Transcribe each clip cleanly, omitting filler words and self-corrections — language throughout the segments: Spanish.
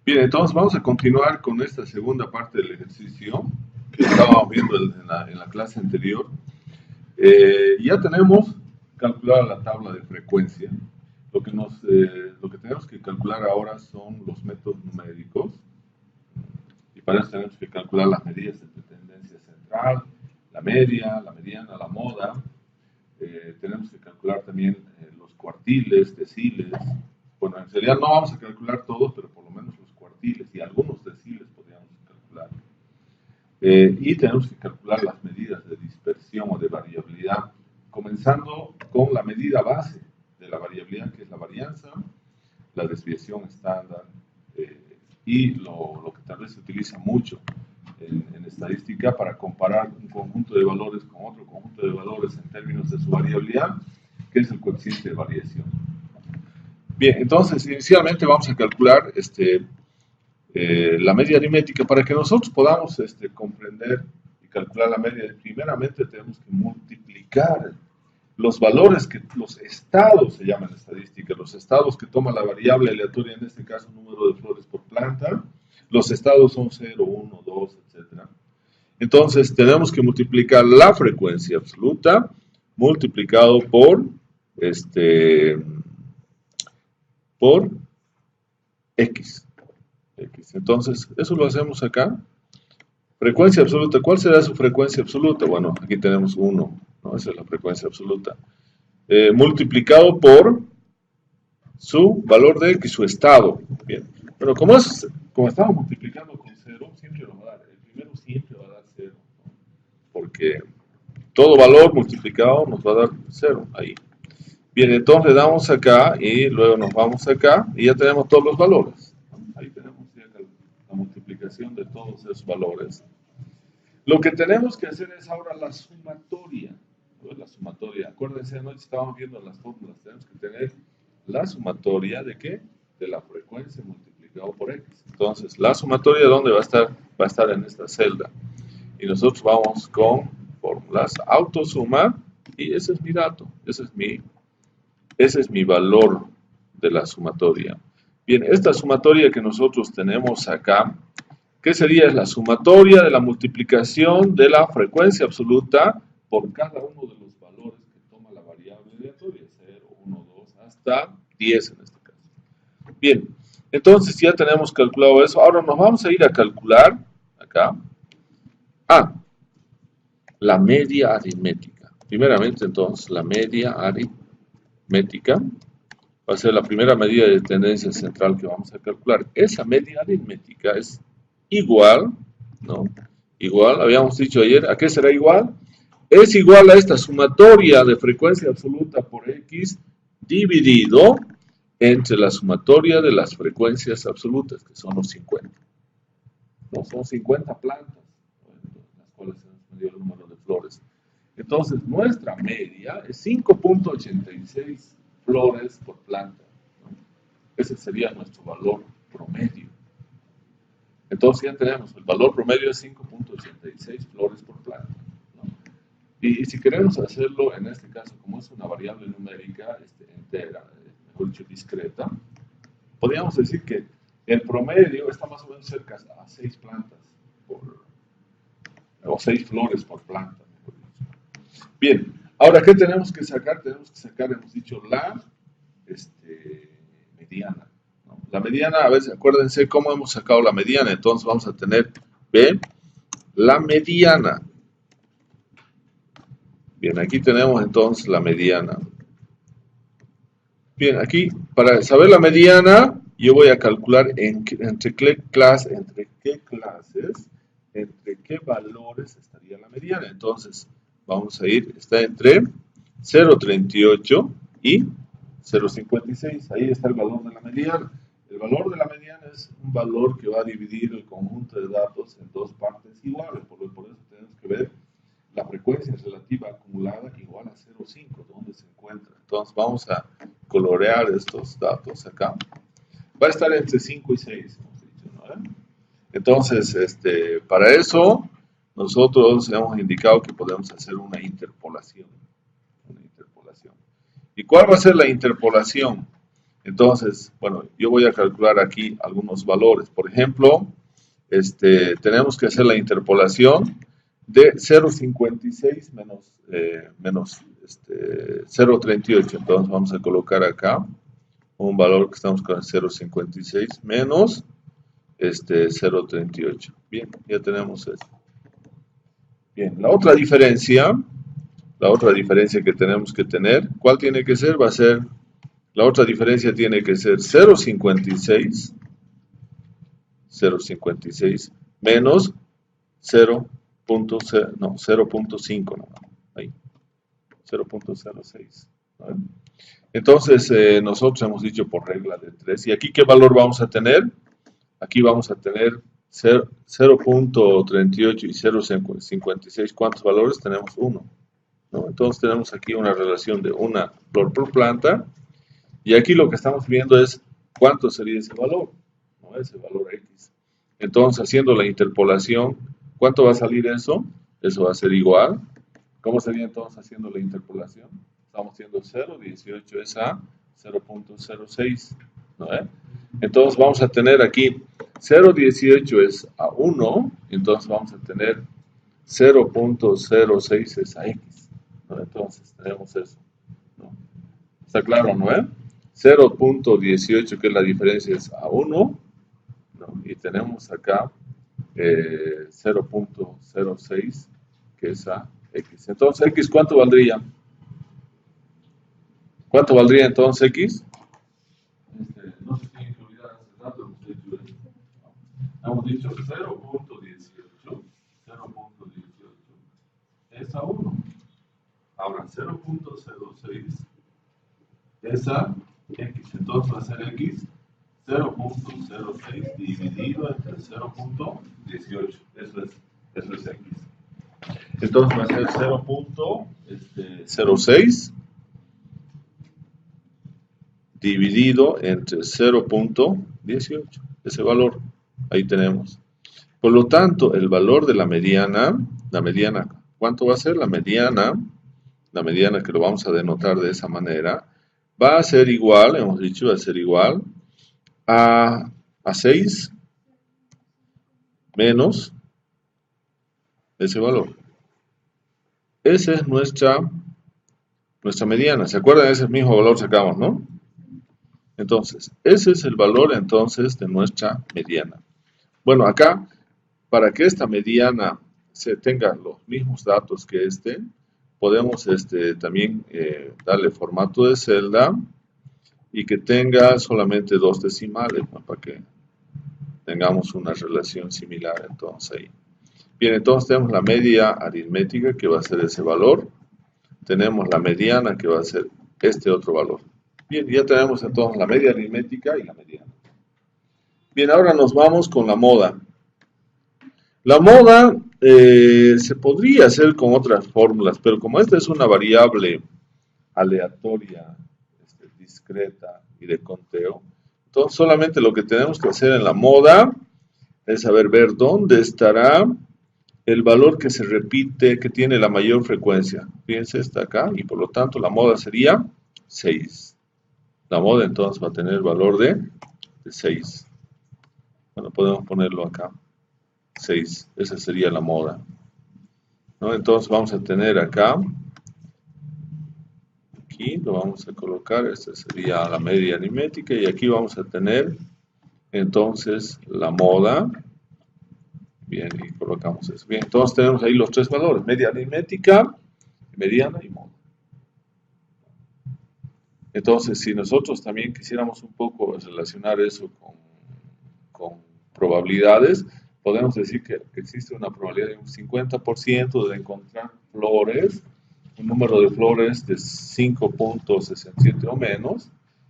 Bien, entonces vamos a continuar con esta segunda parte del ejercicio que estábamos viendo en la clase anterior. Ya tenemos calculada la tabla de frecuencia. Lo que tenemos que calcular ahora son los métodos numéricos. Y para eso tenemos que calcular las medidas de tendencia central, la media, la mediana, la moda. Tenemos que calcular también los cuartiles, deciles. Bueno, en realidad no vamos a calcular todos, pero por lo menos los cuartiles y algunos deciles podríamos calcular. Y tenemos que calcular las medidas de dispersión o de variabilidad, comenzando con la medida base de la variabilidad, que es la varianza, la desviación estándar, y lo que tal vez se utiliza mucho en estadística para comparar un conjunto de valores con otro conjunto de valores en términos de su variabilidad, que es el coeficiente de variación. Bien, entonces inicialmente vamos a calcular la media aritmética. Para que nosotros podamos comprender y calcular la media, primeramente tenemos que multiplicar los valores los estados se llaman estadística, los estados que toma la variable aleatoria, en este caso número de flores por planta. Los estados son 0, 1, 2, etc. Entonces tenemos que multiplicar la frecuencia absoluta multiplicado por X. Entonces, eso lo hacemos acá. Frecuencia absoluta, ¿cuál será su frecuencia absoluta? Bueno, aquí tenemos 1, ¿no? Esa es la frecuencia absoluta. Multiplicado por su valor de X, su estado. Bien, pero como estamos multiplicando con 0, siempre nos va a dar, el primero siempre va a dar 0, ¿no? Porque todo valor multiplicado nos va a dar 0 ahí. Bien, entonces le damos acá y luego nos vamos acá y ya tenemos todos los valores. Ahí tenemos ya la multiplicación de todos esos valores. Lo que tenemos que hacer es ahora la sumatoria. La sumatoria, acuérdense, anoche estábamos viendo las fórmulas, tenemos que tener la sumatoria de ¿qué? De la frecuencia multiplicado por X. Entonces, la sumatoria, ¿dónde va a estar? Va a estar en esta celda. Y nosotros vamos con fórmulas, autosumar, y ese es mi dato, ese es mi valor de la sumatoria. Bien, esta sumatoria que nosotros tenemos acá, ¿qué sería? Es la sumatoria de la multiplicación de la frecuencia absoluta por cada uno de los valores que toma la variable aleatoria, 0, 1, 2, hasta 10 en este caso. Bien, entonces ya tenemos calculado eso. Ahora nos vamos a ir a calcular, acá, la media aritmética. Primeramente, entonces, la media aritmética va a ser la primera medida de tendencia central que vamos a calcular. Esa media aritmética es igual, ¿no? Igual, habíamos dicho ayer, ¿a qué será igual? Es igual a esta sumatoria de frecuencia absoluta por X dividido entre la sumatoria de las frecuencias absolutas, que son los 50. ¿No? Son 50 plantas, ¿no? Las cuales se nos dio el número de flores. Entonces, nuestra media es 5.86 flores por planta, ¿no? Ese sería nuestro valor promedio. Entonces ya tenemos, el valor promedio es 5.86 flores por planta, ¿no? Y si queremos hacerlo, en este caso, como es una variable numérica entera, mejor dicho, discreta, podríamos decir que el promedio está más o menos cerca a 6 plantas o 6 flores por planta, mejor dicho. Bien, ahora, ¿qué tenemos que sacar? Tenemos que sacar, hemos dicho, la mediana. La mediana, a ver, acuérdense cómo hemos sacado la mediana. Entonces vamos a tener, ¿ven? La mediana. Bien, aquí tenemos entonces la mediana. Bien, aquí, para saber la mediana, yo voy a calcular entre qué clases, entre qué valores estaría la mediana. Entonces, vamos a ir, está entre 0.38 y 0.56. Ahí está el valor de la mediana. El valor de la mediana es un valor que va a dividir el conjunto de datos en dos partes iguales. Por eso tenemos que ver la frecuencia relativa acumulada igual a 0.5, ¿dónde se encuentra? Entonces vamos a colorear estos datos acá. Va a estar entre 5 y 6, hemos dicho, ¿no? Entonces, para eso, nosotros hemos indicado que podemos hacer una interpolación. ¿Y cuál va a ser la interpolación? Entonces, bueno, yo voy a calcular aquí algunos valores. Por ejemplo, tenemos que hacer la interpolación de 0,56 menos 0,38. Entonces vamos a colocar acá un valor que estamos con 0,56 menos 0,38. Bien, ya tenemos esto. Bien, la otra diferencia que tenemos que tener, ¿cuál tiene que ser? Va a ser, la otra diferencia tiene que ser 0,56 menos 0.5, no, ahí, 0.06. ¿No? Entonces, nosotros hemos dicho por regla de 3. ¿Y aquí qué valor vamos a tener? Aquí vamos a tener 0.38 y 0.56. ¿Cuántos valores? Tenemos 1. ¿No? Entonces tenemos aquí una relación de una flor por planta. Y aquí lo que estamos viendo es cuánto sería ese valor. ¿No? Ese valor X. Entonces, haciendo la interpolación, ¿cuánto va a salir eso? Eso va a ser igual. ¿Cómo sería entonces haciendo la interpolación? Estamos haciendo 0,18 es a 0.06. ¿No? Entonces vamos a tener aquí 0,18 es a 1, entonces vamos a tener 0.06 es a x. ¿No? Entonces tenemos eso. ¿No? ¿Está claro, no? 0.18, que es la diferencia, es a 1, ¿no? Y tenemos acá 0.06, que es a x. Entonces, x, ¿cuánto valdría? ¿Cuánto valdría entonces x? No se tiene que olvidar hace rato, hemos dicho 0.18 es a 1. Ahora 0.06 es a x. Entonces va a ser x 0.06 dividido entre 0.18. Eso es x. Entonces va a ser 0.06 dividido entre 0.18. Ese valor, ahí tenemos. Por lo tanto, el valor de la mediana, ¿cuánto va a ser? La mediana que lo vamos a denotar de esa manera, va a ser igual, hemos dicho, va a ser igual a 6 menos ese valor. Esa es nuestra mediana. ¿Se acuerdan? Ese mismo valor sacamos, ¿no? Entonces, ese es el valor entonces de nuestra mediana. Bueno, acá, para que esta mediana se tenga los mismos datos que podemos también darle formato de celda y que tenga solamente 2 decimales, ¿no? Para que tengamos una relación similar entonces ahí. Bien, entonces tenemos la media aritmética que va a ser ese valor. Tenemos la mediana que va a ser este otro valor. Bien, ya tenemos entonces la media aritmética y la mediana. Bien, ahora nos vamos con la moda. La moda se podría hacer con otras fórmulas, pero como esta es una variable aleatoria, discreta y de conteo, entonces solamente lo que tenemos que hacer en la moda es saber ver dónde estará el valor que se repite, que tiene la mayor frecuencia. Fíjense, está acá, y por lo tanto la moda sería 6. La moda entonces va a tener el valor de 6. Bueno, podemos ponerlo acá. 6. Esa sería la moda. ¿No? Entonces vamos a tener acá, aquí lo vamos a colocar, esta sería la media aritmética, y aquí vamos a tener entonces la moda. Bien, y colocamos eso. Bien, entonces tenemos ahí los 3 valores, media aritmética, mediana y moda. Entonces, si nosotros también quisiéramos un poco relacionar eso con probabilidades, podemos decir que existe una probabilidad de un 50% de encontrar flores, un número de flores de 5.67 o menos,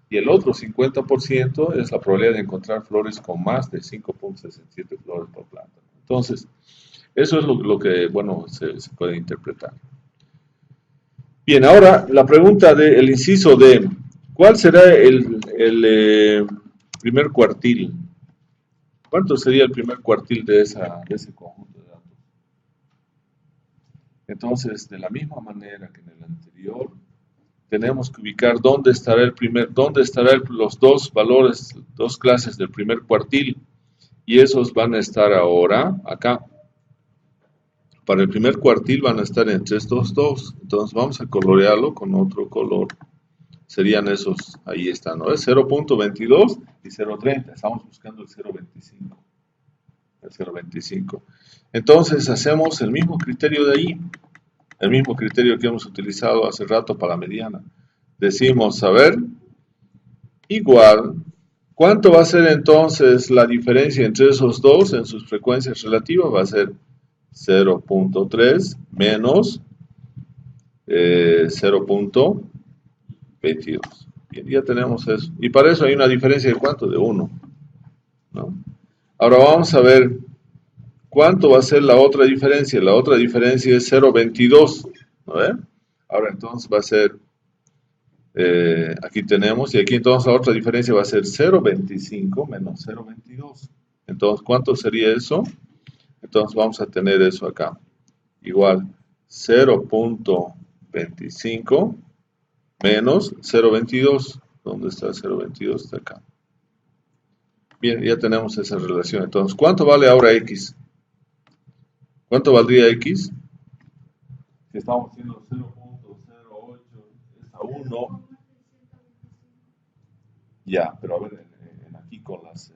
y el otro 50% es la probabilidad de encontrar flores con más de 5.67 flores por planta. Entonces, eso es lo que, bueno, se puede interpretar. Bien, ahora la pregunta del inciso de ¿cuál será el primer cuartil? ¿Cuánto sería el primer cuartil de ese conjunto de datos? Entonces, de la misma manera que en el anterior, tenemos que ubicar dónde estará los dos valores, dos clases del primer cuartil, y esos van a estar ahora acá. Para el primer cuartil van a estar entre estos dos, entonces vamos a colorearlo con otro color. Serían esos, ahí están, ¿no? Es 0.22 y 0.30, estamos buscando el 0.25. El 0.25. Entonces hacemos el mismo criterio de ahí, el mismo criterio que hemos utilizado hace rato para la mediana. Decimos, a ver, igual, ¿cuánto va a ser entonces la diferencia entre esos dos en sus frecuencias relativas? Va a ser 0.3 menos 0.22. Bien, ya tenemos eso. Y para eso hay una diferencia de ¿cuánto? De 1, ¿no? Ahora vamos a ver cuánto va a ser la otra diferencia. La otra diferencia es 0.22, ¿no? Ahora entonces va a ser, aquí tenemos, y aquí entonces la otra diferencia va a ser 0.25 menos 0.22. Entonces, ¿cuánto sería eso? Entonces vamos a tener eso acá. Igual 0.25 menos 0.22. ¿Dónde está 0.22? Está acá. Bien, ya tenemos esa relación. Entonces, ¿cuánto vale ahora X? ¿Cuánto valdría X? Si estamos haciendo 0.08 es a 1. Ya, pero a ver, aquí con las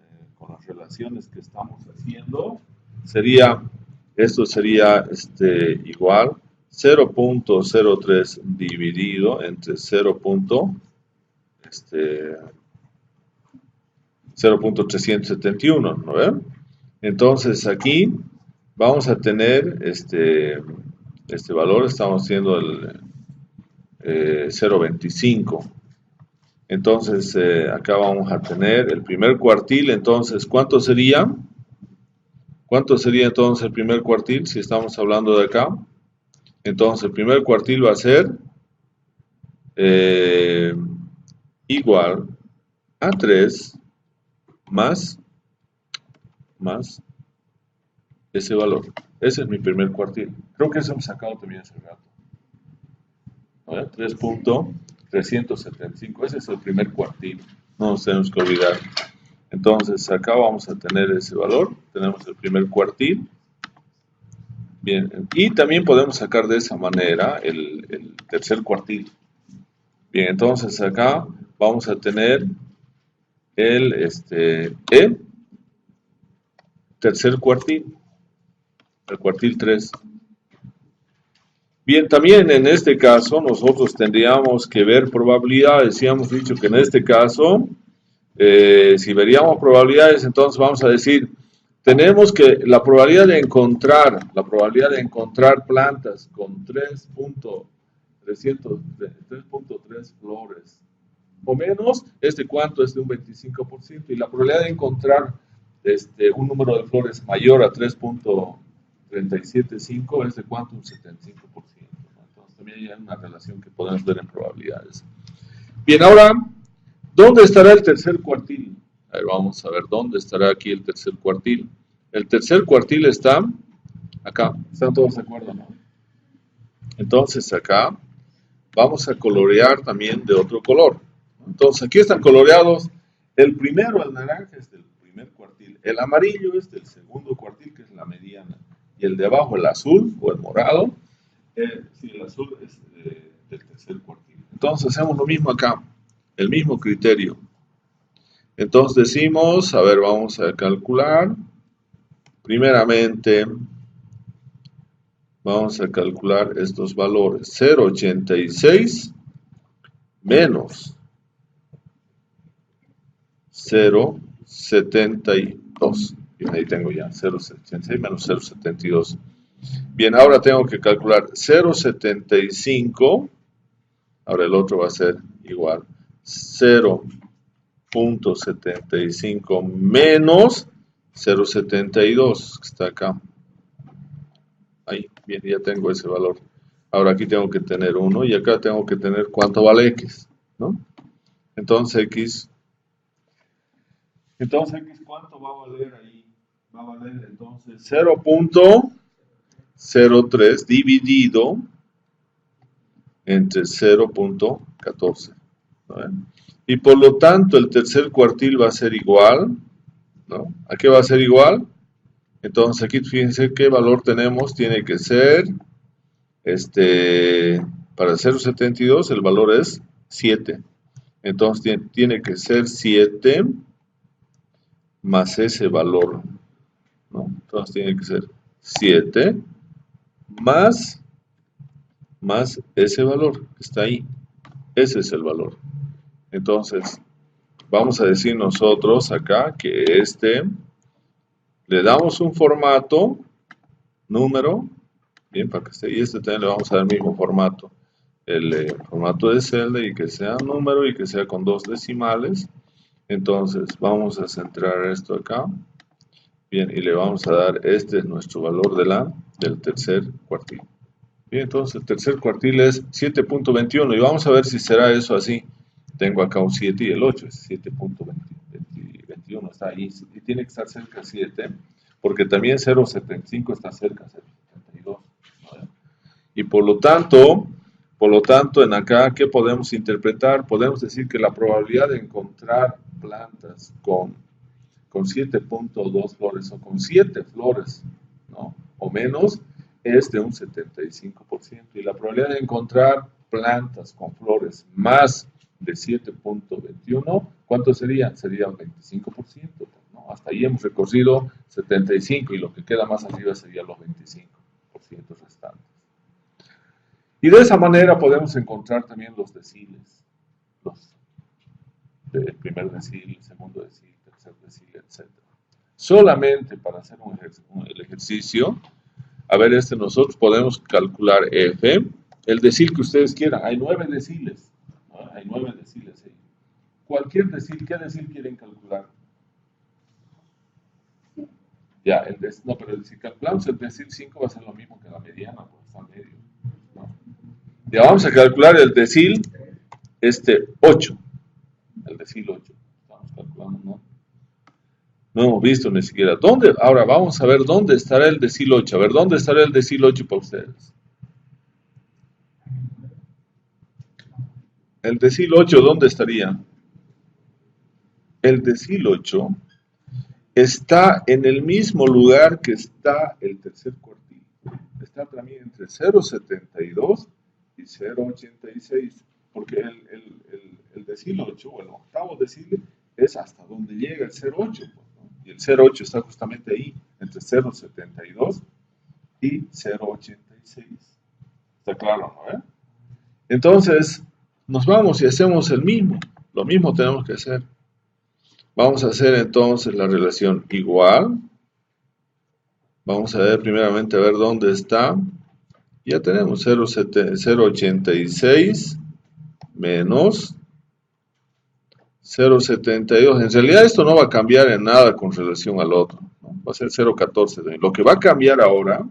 relaciones que estamos haciendo, esto sería igual 0.03 dividido entre 0.371, ¿no ven? Entonces aquí vamos a tener este valor, estamos haciendo el 0.25. Entonces acá vamos a tener el primer cuartil. Entonces, ¿cuánto sería? ¿Cuánto sería entonces el primer cuartil si estamos hablando de acá? Entonces el primer cuartil va a ser igual a 3 más ese valor. Ese es mi primer cuartil. Creo que eso hemos sacado también hace rato. 3.375. Ese es el primer cuartil. No nos tenemos que olvidar. Entonces acá vamos a tener ese valor. Tenemos el primer cuartil. Bien. Y también podemos sacar de esa manera el tercer cuartil. Bien. Entonces acá vamos a tener el tercer cuartil. El cuartil 3. Bien, también en este caso nosotros tendríamos que ver probabilidades. Ya hemos dicho que en este caso, si veríamos probabilidades, entonces vamos a decir, tenemos que la probabilidad de encontrar plantas con 3.3 flores o menos, ¿cuánto? Es de un 25%. Y la probabilidad de encontrar un número de flores mayor a 3.375 es de cuánto, un 75%. Entonces también hay una relación que podemos ver en probabilidades. Bien, ahora, ¿dónde estará el tercer cuartil? A ver, vamos a ver dónde estará aquí el tercer cuartil. El tercer cuartil está acá. ¿Están todos de acuerdo, no? Entonces acá vamos a colorear también de otro color. Entonces aquí están coloreados. El primero, el naranja, es del primer cuartil. El amarillo es del segundo cuartil, que es la mediana. Y el de abajo, el azul o el morado, sí, el azul es del tercer cuartil. Entonces hacemos lo mismo acá, el mismo criterio. Entonces decimos, a ver, vamos a calcular. Primeramente, vamos a calcular estos valores. 0.86 menos 0.72. Bien, ahí tengo ya 0.86 menos 0.72. Bien, ahora tengo que calcular 0.75. Ahora el otro va a ser igual 0.75 menos 0.72, que está acá. Ahí, bien, ya tengo ese valor. Ahora aquí tengo que tener 1 y acá tengo que tener cuánto vale X, ¿no? Entonces X, ¿cuánto va a valer ahí? Va a valer entonces 0.03 dividido entre 0.72. 14. ¿No? Y por lo tanto el tercer cuartil va a ser igual, ¿no? ¿A qué va a ser igual? Entonces aquí fíjense qué valor tenemos, tiene que ser, para 0,72 el valor es 7. Entonces tiene que ser 7 más ese valor, ¿no? Entonces tiene que ser 7 más ese valor que está ahí. Ese es el valor. Entonces, vamos a decir nosotros acá que le damos un formato, número, bien, para que esté, y también le vamos a dar el mismo formato. El formato de celda y que sea número y que sea con 2 decimales. Entonces, vamos a centrar esto acá. Bien, y le vamos a dar, es nuestro valor del tercer cuartil. Bien, entonces el tercer cuartil es 7.21 y vamos a ver si será eso así. Tengo acá un 7 y el 8 es 7.21, está ahí. Y tiene que estar cerca de 7, porque también 0.75 está cerca de 0.72. ¿No? Y por lo tanto, en acá, ¿qué podemos interpretar? Podemos decir que la probabilidad de encontrar plantas con 7.2 flores o con 7 flores, ¿no? O menos, es de un 75%. Y la probabilidad de encontrar plantas con flores más de 7.21, ¿cuánto sería? Sería un 25%, ¿no? Hasta ahí hemos recorrido 75 y lo que queda más arriba serían los 25% restantes. Y de esa manera podemos encontrar también los deciles, los del primer decil, segundo decil, tercer decil, etc. Solamente para hacer el ejercicio, a ver, nosotros podemos calcular F, el decil que ustedes quieran. Hay 9 deciles, ¿no? Hay 9 deciles ahí. Cualquier decil, ¿qué decil quieren calcular? Ya, no, pero si calculamos el decil 5 va a ser lo mismo que la mediana, porque está en medio, ¿no? Ya vamos a calcular el decil 8. El decil 8. Estamos calculando, ¿no? No hemos visto ni siquiera. ¿Dónde? Ahora vamos a ver dónde estará el decil 8. A ver, ¿dónde estará el decil 8 para ustedes? El decil 8, ¿dónde estaría? El decil 8 está en el mismo lugar que está el tercer cuartil. Está también entre 0.72 y 0.86. Porque el decil 8, o el octavo decil, es hasta donde llega el 0.8. ¿No? Y el 0.8 está justamente ahí, entre 0.72 y 0.86. ¿Está claro, no? Entonces, nos vamos y hacemos lo mismo tenemos que hacer. Vamos a hacer entonces la relación igual. Vamos a ver primeramente a ver dónde está. Ya tenemos 0.86 menos 0.72. En realidad esto no va a cambiar en nada con relación al otro, ¿no? Va a ser 0.14. Lo que va a cambiar ahora,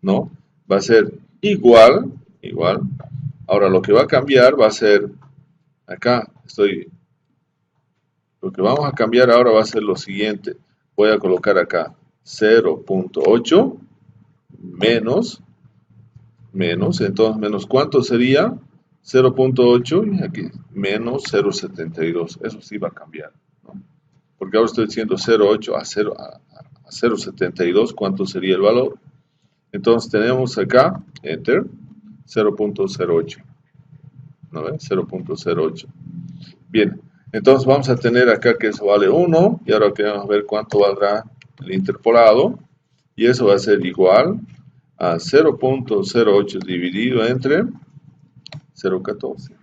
¿no? Va a ser igual. Ahora lo que va a cambiar va a ser, acá lo que vamos a cambiar ahora va a ser lo siguiente. Voy a colocar acá 0.8 menos, entonces menos ¿cuánto sería? 0.8 y aquí menos 0.72. Eso sí va a cambiar, ¿no? Porque ahora estoy diciendo 0.8 a 0.72. ¿Cuánto sería el valor? Entonces tenemos acá, enter, 0.08. ¿No ven? 0.08. Bien, entonces vamos a tener acá que eso vale 1 y ahora queremos ver cuánto valdrá el interpolado y eso va a ser igual a 0.08 dividido entre 0.14.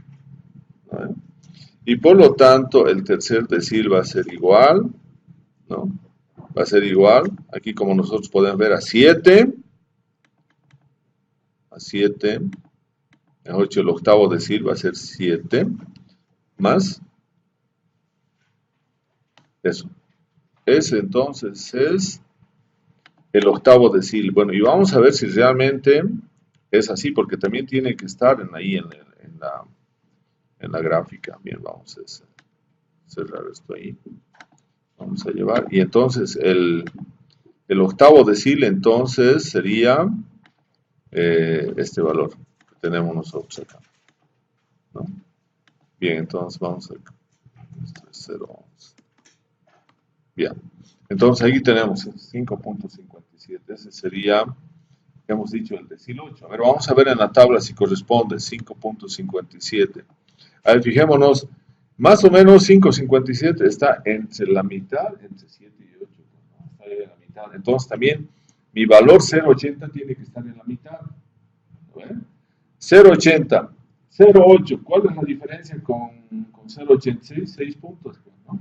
¿No? Y por lo tanto el tercer decil va a ser igual, ¿no? Va a ser igual, aquí como nosotros podemos ver, a 7, mejor dicho, el octavo decil va a ser 7 más eso. Ese entonces es el octavo decil. Bueno, y vamos a ver si realmente es así, porque también tiene que estar ahí en la gráfica. Bien, vamos a cerrar esto ahí. Vamos a llevar. Y entonces el octavo decil entonces sería este valor que tenemos nosotros acá, ¿no? Bien, entonces vamos a... Esto es 0,11. Bien, entonces aquí tenemos 5.57. Ese sería, hemos dicho, el decil 8. A ver, vamos a ver en la tabla si corresponde 5.57. A ver, fijémonos, más o menos 5.57 está entre la mitad, entre 7 y 8, ¿no? Está ahí en la mitad. Entonces también mi valor 0.80 tiene que estar en la mitad. ¿No ven? 0.80, 0.8, ¿cuál es la diferencia con 0.86? 6 puntos, ¿no?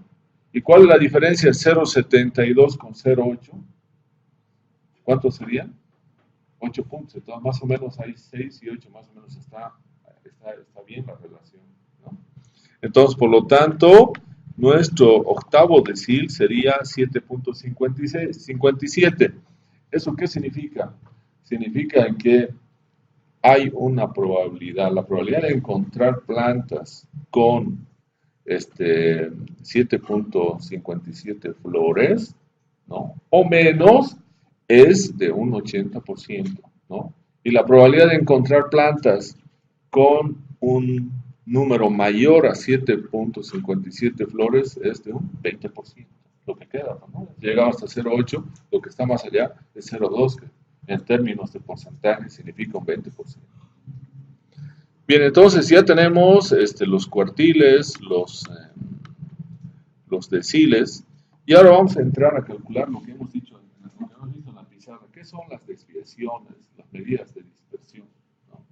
¿Y cuál es la diferencia 0.72 con 0.8? ¿Cuántos serían? 8 puntos. Entonces, más o menos hay 6 y 8, más o menos está bien la relación, ¿no? Entonces, por lo tanto, nuestro octavo decil sería 7.57. ¿Eso qué significa? Significa que hay una probabilidad, la probabilidad de encontrar plantas con 7.57 flores, ¿no? O menos es de un 80%, ¿no? Y la probabilidad de encontrar plantas con un número mayor a 7.57 flores es de un 20%, lo que queda, ¿no? Llega hasta 0.8, lo que está más allá es 0.2, que en términos de porcentaje significa un 20%. Bien, entonces ya tenemos los cuartiles, los deciles, y ahora vamos a entrar a calcular lo que hemos dicho, lo que hemos visto en la pizarra. ¿Qué son las desviaciones, las medidas de dispersión? ¿No?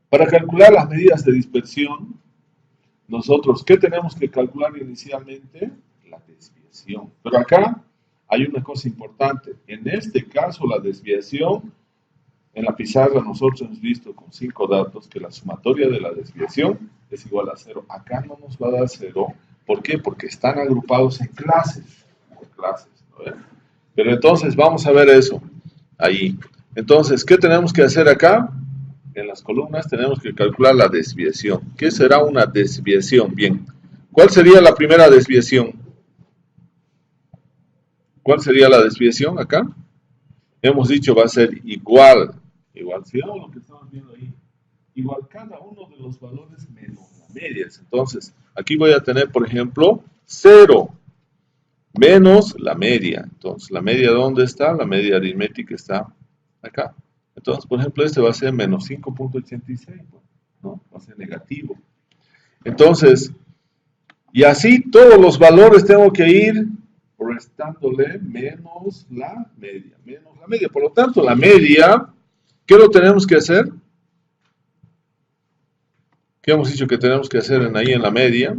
Para calcular las medidas de dispersión, nosotros, ¿qué tenemos que calcular inicialmente? La desviación. Pero acá hay una cosa importante. En este caso, la desviación, en la pizarra nosotros hemos visto con 5 datos que la sumatoria de la desviación es igual a 0. Acá no nos va a dar 0. ¿Por qué? Porque están agrupados en clases. ¿No? Pero entonces vamos a ver eso ahí. Entonces, ¿qué tenemos que hacer acá? En las columnas tenemos que calcular la desviación. ¿Qué será una desviación? Bien. ¿Cuál sería la primera desviación? ¿Cuál sería la desviación acá? Hemos dicho va a ser igual. Igual, si vemos lo que estamos viendo ahí. Igual cada uno de los valores menos la media. Entonces, aquí voy a tener, por ejemplo, 0 menos la media. Entonces, ¿la media dónde está? La media aritmética está acá. Entonces, por ejemplo, este va a ser menos 5.86, ¿no? Va a ser negativo. Entonces, y así todos los valores tengo que ir restándole menos la media. Por lo tanto, la media, ¿qué lo tenemos que hacer? ¿Qué hemos dicho que tenemos que hacer ahí en la media?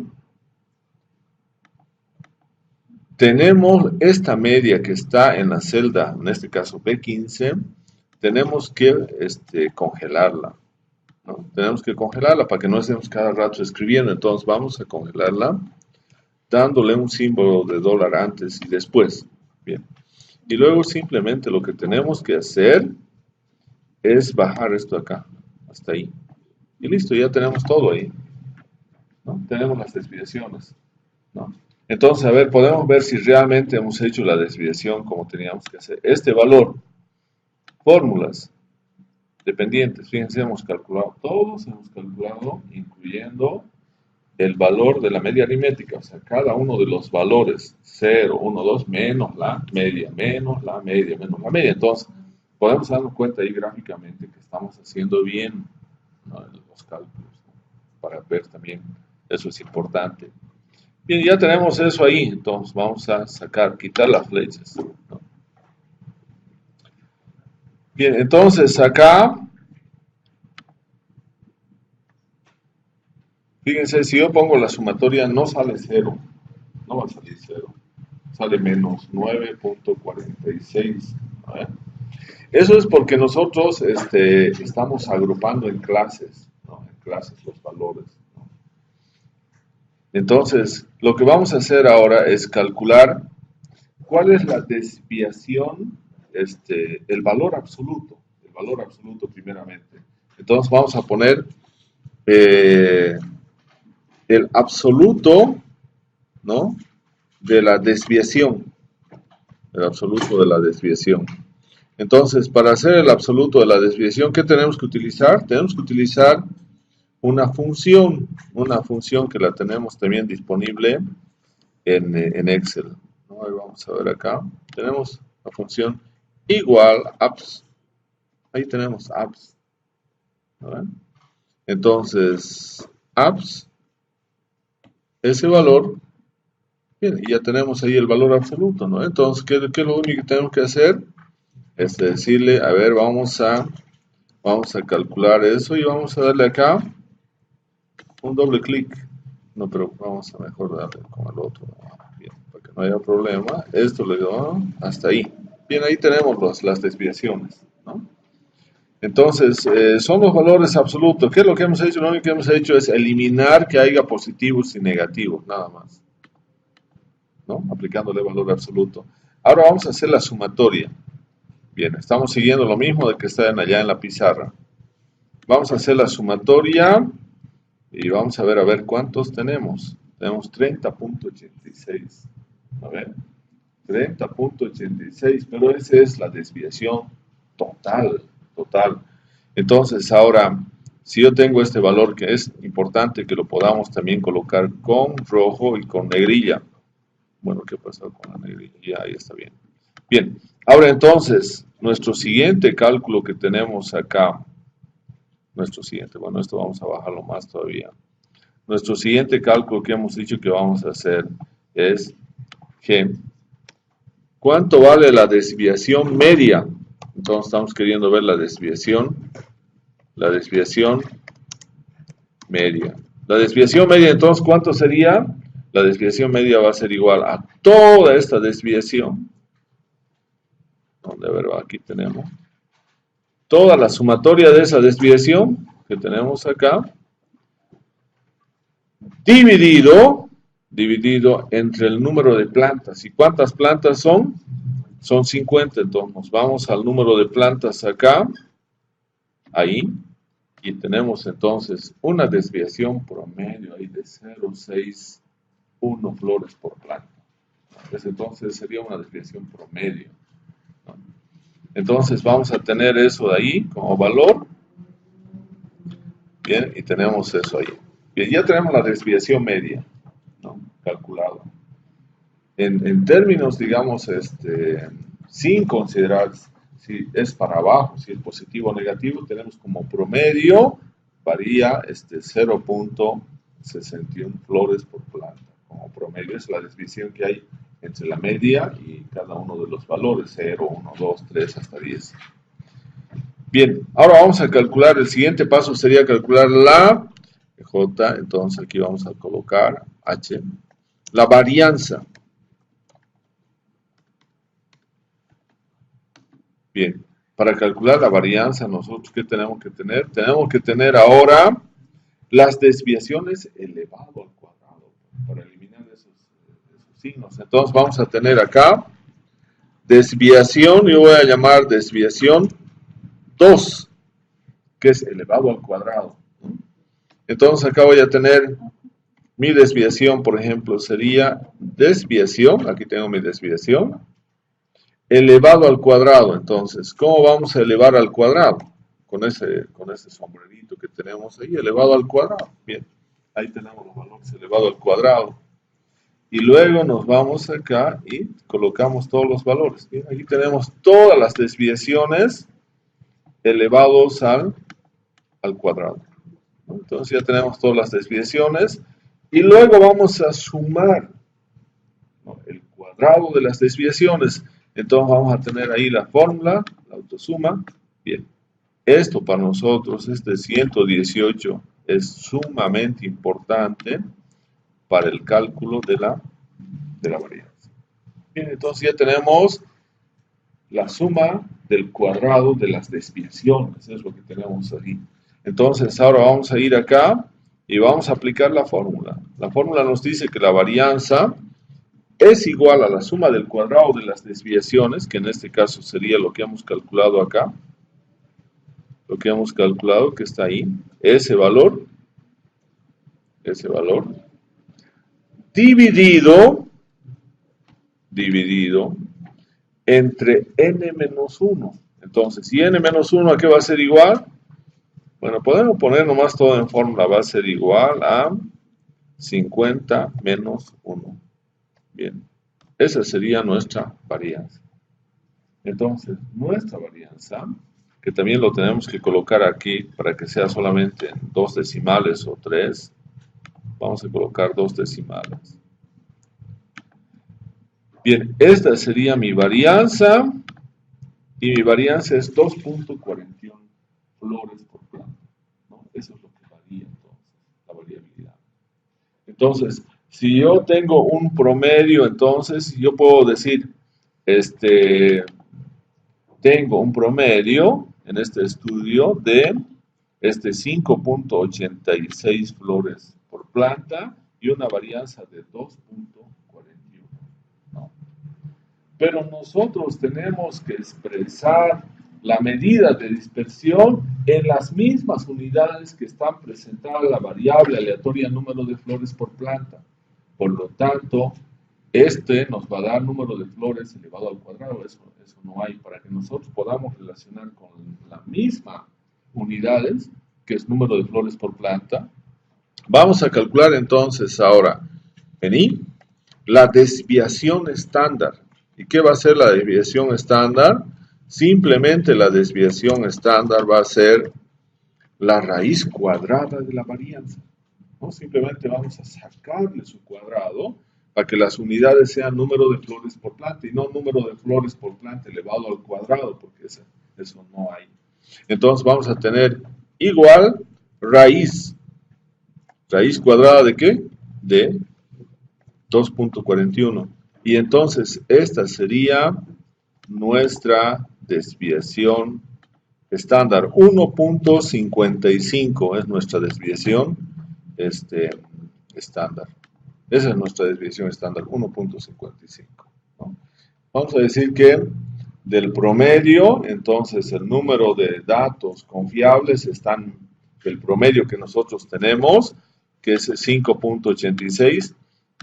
Tenemos esta media que está en la celda, en este caso B15, tenemos que congelarla, ¿no? Tenemos que congelarla para que no estemos cada rato escribiendo. Entonces vamos a congelarla dándole un símbolo de dólar antes y después. Bien. Y luego simplemente lo que tenemos que hacer es bajar esto acá, hasta ahí. Y listo, ya tenemos todo ahí, ¿no? Tenemos las desviaciones, ¿no? Entonces, a ver, podemos ver si realmente hemos hecho la desviación como teníamos que hacer. Este valor, fórmulas dependientes, fíjense, hemos calculado todos, hemos calculado incluyendo el valor de la media aritmética, o sea, cada uno de los valores 0, 1, 2, menos la media, menos la media, menos la media. Entonces, podemos darnos cuenta ahí gráficamente que estamos haciendo bien, ¿no?, los cálculos, ¿no?, para ver también, eso es importante. Bien, ya tenemos eso ahí, entonces vamos a quitar las flechas, ¿no? Bien, entonces acá, fíjense, si yo pongo la sumatoria no sale 0, no va a salir 0, sale menos 9.46, ¿no? Eso es porque nosotros estamos agrupando en clases, ¿no?, en clases los valores, ¿no? Entonces, lo que vamos a hacer ahora es calcular cuál es la desviación, el valor absoluto primeramente. Entonces vamos a poner el absoluto, ¿no?, de la desviación, el absoluto de la desviación. Entonces, para hacer el absoluto de la desviación, ¿qué tenemos que utilizar? Tenemos que utilizar una función que la tenemos también disponible en Excel, ¿no? Ahí vamos a ver acá, tenemos la función igual apps, ahí tenemos apps, ¿no? Entonces, apps, ese valor, bien, y ya tenemos ahí el valor absoluto, ¿no? Entonces, ¿qué es lo único que tenemos que hacer? Es decirle, a ver, vamos a calcular eso y vamos a darle acá un doble clic. No, pero vamos a mejor darle con el otro. Bien, para que no haya problema. Esto le doy hasta ahí. Bien, ahí tenemos las desviaciones, ¿no? Entonces, son los valores absolutos. ¿Qué es lo que hemos hecho? Lo único que hemos hecho es eliminar que haya positivos y negativos, nada más, ¿no? Aplicándole valor absoluto. Ahora vamos a hacer la sumatoria. Bien, estamos siguiendo lo mismo de que están allá en la pizarra. Vamos a hacer la sumatoria y vamos a ver cuántos tenemos. Tenemos 30.86. A ver, 30.86, pero esa es la desviación total. Entonces, ahora, si yo tengo este valor, que es importante que lo podamos también colocar con rojo y con negrilla. Bueno, ¿qué pasó con la negrilla? Ahí está bien. Bien, ahora entonces, nuestro siguiente cálculo que tenemos acá, bueno, esto vamos a bajarlo más todavía. Nuestro siguiente cálculo que hemos dicho que vamos a hacer es que ¿cuánto vale la desviación media? Entonces estamos queriendo ver la desviación media. La desviación media, entonces, ¿cuánto sería? La desviación media va a ser igual a toda esta desviación. ¿Dónde? A ver, aquí tenemos. Toda la sumatoria de esa desviación que tenemos acá, dividido entre el número de plantas. ¿Y cuántas plantas son? Son 50, entonces nos vamos al número de plantas acá, ahí, y tenemos entonces una desviación promedio ahí de 0,61 flores por planta. Entonces sería una desviación promedio, ¿no? Entonces vamos a tener eso de ahí como valor. Bien, y tenemos eso ahí. Bien, ya tenemos la desviación media, ¿no? Calculado. En términos, digamos, sin considerar si es para abajo, si es positivo o negativo, tenemos como promedio, varía 0.61 flores por planta. Como promedio es la desviación que hay entre la media y cada uno de los valores, 0, 1, 2, 3, hasta 10. Bien, ahora vamos a calcular, el siguiente paso sería calcular la J, entonces aquí vamos a colocar H, la varianza. Bien, para calcular la varianza, nosotros, ¿qué tenemos que tener? Tenemos que tener ahora las desviaciones elevado al cuadrado, para eliminar esos signos. Entonces vamos a tener acá desviación, yo voy a llamar desviación 2, que es elevado al cuadrado. Entonces acá voy a tener mi desviación, por ejemplo, sería desviación, aquí tengo mi desviación, elevado al cuadrado. Entonces, ¿cómo vamos a elevar al cuadrado? Con ese sombrerito que tenemos ahí, elevado al cuadrado. Bien, ahí tenemos los valores elevado al cuadrado. Y luego nos vamos acá y colocamos todos los valores. Bien, aquí tenemos todas las desviaciones elevados al cuadrado. Entonces ya tenemos todas las desviaciones. Y luego vamos a sumar, ¿no?, el cuadrado de las desviaciones. Entonces vamos a tener ahí la fórmula, la autosuma. Bien, esto para nosotros, 118, es sumamente importante para el cálculo de la varianza. Bien, entonces ya tenemos la suma del cuadrado de las desviaciones, es lo que tenemos ahí. Entonces ahora vamos a ir acá y vamos a aplicar la fórmula. La fórmula nos dice que la varianza es igual a la suma del cuadrado de las desviaciones, que en este caso sería lo que hemos calculado acá, lo que hemos calculado que está ahí, ese valor, dividido entre n menos 1. Entonces, si n menos 1, ¿a qué va a ser igual? Bueno, podemos poner nomás todo en fórmula, va a ser igual a 50 menos 1. Bien, esa sería nuestra varianza. Entonces, nuestra varianza, que también lo tenemos que colocar aquí para que sea solamente en 2 decimales o 3, vamos a colocar 2 decimales. Bien, esta sería mi varianza, y mi varianza es 2.41 flores por planta, ¿no? Eso es lo que varía entonces, la variabilidad. Entonces, si yo tengo un promedio, entonces yo puedo decir, tengo un promedio en este estudio de 5.86 flores por planta y una varianza de 2.41, ¿no? Pero nosotros tenemos que expresar la medida de dispersión en las mismas unidades que están presentadas la variable aleatoria número de flores por planta. Por lo tanto, nos va a dar número de flores elevado al cuadrado. Eso no hay. Para que nosotros podamos relacionar con la misma unidades, que es número de flores por planta, vamos a calcular entonces ahora, vení, la desviación estándar. ¿Y qué va a ser la desviación estándar? Simplemente la desviación estándar va a ser la raíz cuadrada de la varianza, ¿no? Simplemente vamos a sacarle su cuadrado para que las unidades sean número de flores por planta y no número de flores por planta elevado al cuadrado, porque eso no hay. Entonces vamos a tener igual raíz cuadrada ¿de qué? De 2.41. Y entonces esta sería nuestra desviación estándar. 1.55 es nuestra desviación estándar. Esa es nuestra desviación estándar, 1.55, ¿no? Vamos a decir que del promedio, entonces el número de datos confiables están del promedio que nosotros tenemos, que es 5.86,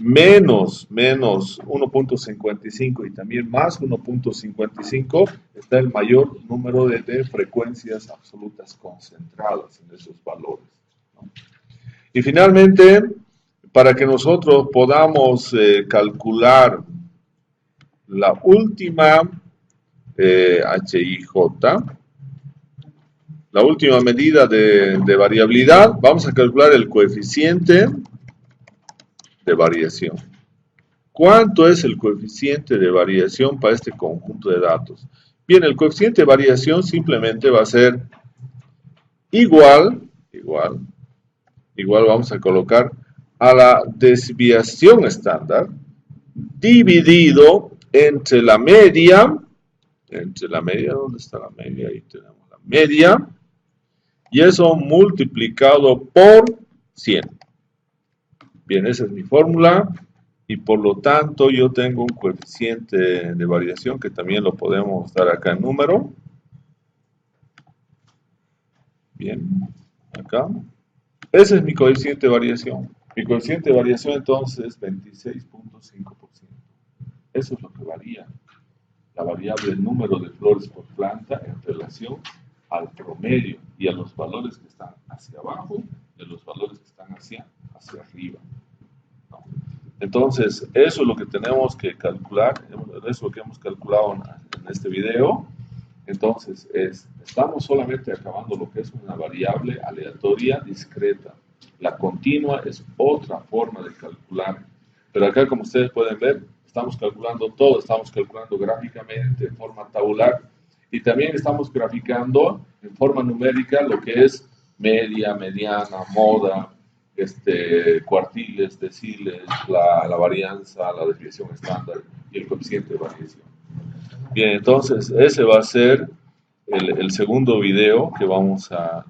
menos 1.55 y también más 1.55, está el mayor número de frecuencias absolutas concentradas en esos valores, ¿no? Y finalmente, para que nosotros podamos calcular la última HIJ, la última medida de variabilidad, vamos a calcular el coeficiente de variación. ¿Cuánto es el coeficiente de variación para este conjunto de datos? Bien, el coeficiente de variación simplemente va a ser igual vamos a colocar a la desviación estándar dividido entre la media, ¿dónde está la media? Ahí tenemos la media, y eso multiplicado por 100. Bien, esa es mi fórmula, y por lo tanto yo tengo un coeficiente de variación que también lo podemos dar acá en número. Bien, acá. Ese es mi coeficiente de variación. Mi coeficiente de variación entonces es 26.5%. Eso es lo que varía la variable número de flores por planta en relación al promedio y a los valores que están hacia abajo y a los valores que están hacia arriba, ¿no? Entonces, eso es lo que tenemos que calcular, eso es lo que hemos calculado en este video. Entonces, estamos solamente acabando lo que es una variable aleatoria discreta. La continua es otra forma de calcular. Pero acá, como ustedes pueden ver, estamos calculando todo. Estamos calculando gráficamente en forma tabular. Y también estamos graficando en forma numérica lo que es media, mediana, moda, cuartiles, deciles, la varianza, la desviación estándar y el coeficiente de variación. Bien, entonces ese va a ser el segundo video que vamos a